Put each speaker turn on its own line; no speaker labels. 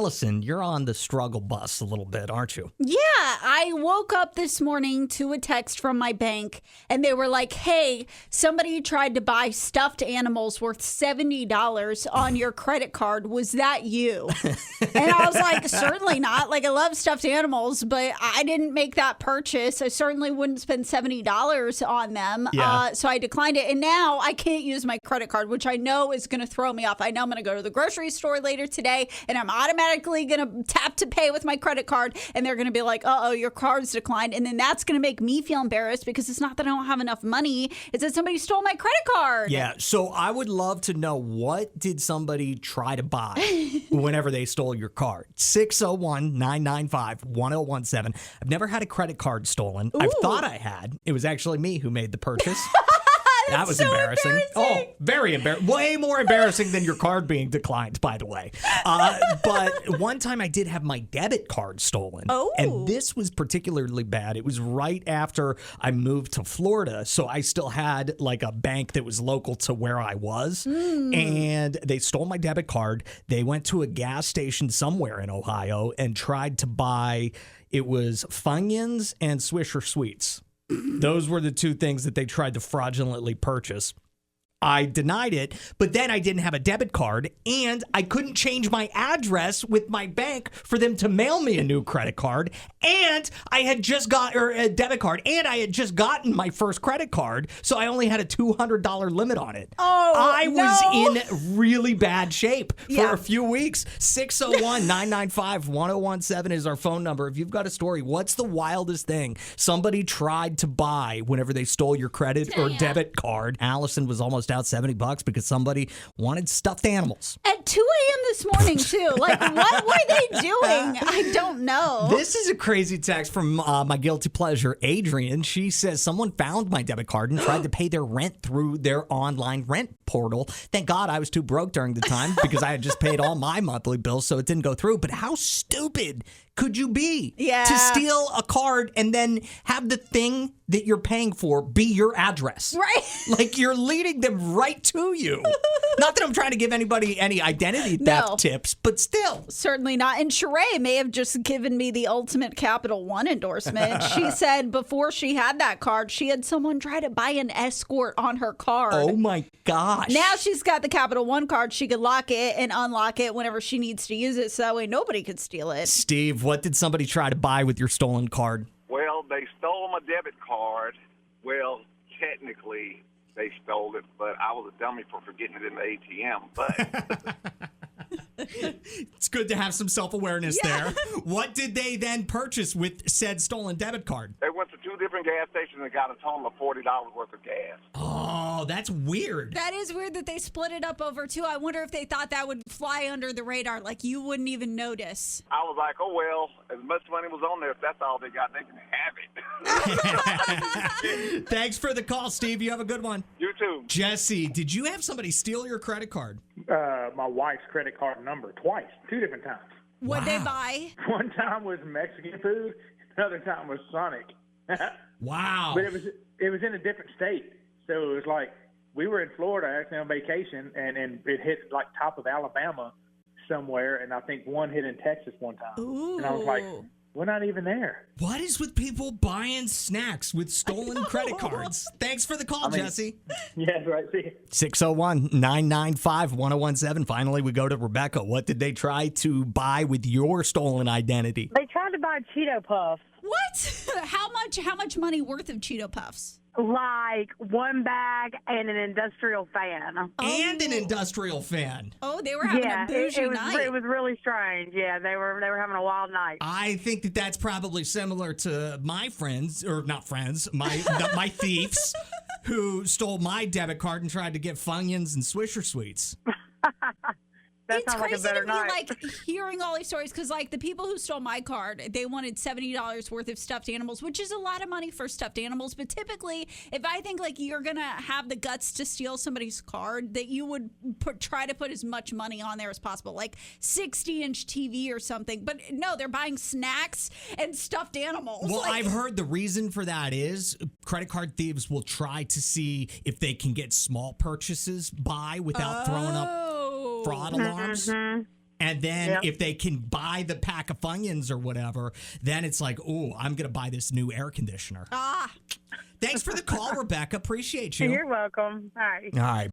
Allison, you're on the struggle bus a little bit, aren't you?
Yeah, I woke up this morning to a text from my bank, and they were like, hey, somebody tried to buy stuffed animals worth $70 on your credit card. Was that you? And I was like, certainly not. Like, I love stuffed animals, but I didn't make that purchase. I certainly wouldn't spend $70 on them.
Yeah.
So I declined it. And now I can't use my credit card, which I know is going to throw me off. I know I'm going to go to the grocery store later today, and I'm automatically going to tap to pay with my credit card, and they're going to be like, uh-oh, your card's declined. And then that's going to make me feel embarrassed because it's not that I don't have enough money. It's that somebody stole my credit card.
Yeah, so I would love to know, what did somebody try to buy whenever they stole your card? 601-995-1017. I've never had a credit card stolen.
Ooh.
I've thought I had. It was actually me who made the purchase. That was
so
embarrassing. Oh, very embarrassing. Way more embarrassing than your card being declined, by the way. But one time I did have my debit card stolen.
Oh.
And this was particularly bad. It was right after I moved to Florida. So I still had like a bank that was local to where I was. And they stole my debit card. They went to a gas station somewhere in Ohio and tried to buy, it was Funyuns and Swisher Sweets. Those were the two things that they tried to fraudulently purchase. I denied it, but then I didn't have a debit card, and I couldn't change my address with my bank for them to mail me a new credit card, and I had just got a debit card, and I had just gotten my first credit card, so I only had a $200 limit on it.
Oh,
I
no.
was in really bad shape for
Yeah.
a few weeks. 601-995-1017 is our phone number. If you've got a story, what's the wildest thing somebody tried to buy whenever they stole your credit or debit card? Allison was almost out $70 because somebody wanted stuffed animals.
At 2 a.m. this morning, too. Like, what were they doing? I don't know.
This is a crazy text from my guilty pleasure, Adrienne. She says someone found my debit card and tried to pay their rent through their online rent portal. Thank God I was too broke during the time because I had just paid all my monthly bills, so it didn't go through. But how stupid could you be to steal a card and then have the thing that you're paying for be your address?
Right.
Like, you're leading them right to you. Not that I'm trying to give anybody any identity theft tips, but still.
Certainly not. And Sheree may have just given me the ultimate Capital One endorsement. She said before she had that card, she had someone try to buy an escort on her card.
Oh, my gosh.
Now she's got the Capital One card. She could lock it and unlock it whenever she needs to use it, so that way nobody could steal it.
Steve, what did somebody try to buy with your stolen card?
Well, they stole my debit card. Well, technically, they stole it, but I was a dummy for forgetting it in the ATM. But
It's good to have some self-awareness there. What did they then purchase with said stolen debit card?
they went to two different gas stations and got a total of $40 worth of gas.
Oh, that's weird.
That is weird that they split it up over two. I wonder if they thought that would fly under the radar, like you wouldn't even notice.
I was like, oh, well, as much money was on there, if that's all they got, they can have it.
Thanks for the call, Steve. You have a good one.
You too.
Jesse, did you have somebody steal your credit card?
My wife's credit card number twice, 2 different times.
What'd they buy?
One time was Mexican food, another time was Sonic.
Wow.
But it was in a different state, so it was like we were in Florida actually on vacation, and it hit like top of Alabama somewhere, and I think one hit in Texas one time.
Ooh.
And I was like, we're not even there.
What is with people buying snacks with stolen credit cards? Thanks for the call, Jesse.
Yeah, right. See.
601-995-1017. Finally, we go to Rebecca. What did they try to buy with your stolen identity?
They tried to buy Cheeto Puffs,
What? How much money worth of Cheeto Puffs?
like one bag and an industrial fan.
And an industrial fan.
Oh, they were having a bougie night.
It was really strange. Yeah, they were having a wild night.
I think that that's probably similar to my friends, or not friends, my thieves, who stole my debit card and tried to get Funyuns and Swisher Sweets.
That
It's
sounds like a
crazy
better
to me,
night.
like, hearing all these stories, because, like, the people who stole my card, they wanted $70 worth of stuffed animals, which is a lot of money for stuffed animals. But typically, if I think, like, you're going to have the guts to steal somebody's card, that you would try to put as much money on there as possible, like 60-inch TV or something. But no, they're buying snacks and stuffed animals.
Well, I've heard the reason for that is credit card thieves will try to see if they can get small purchases by without throwing up fraud alarms. And then
Yep.
if they can buy the pack of Funyuns or whatever, then it's like, oh, I'm going to buy this new air conditioner.
Ah.
Thanks for the call, Rebecca. Appreciate you.
You're welcome. Bye.
All right.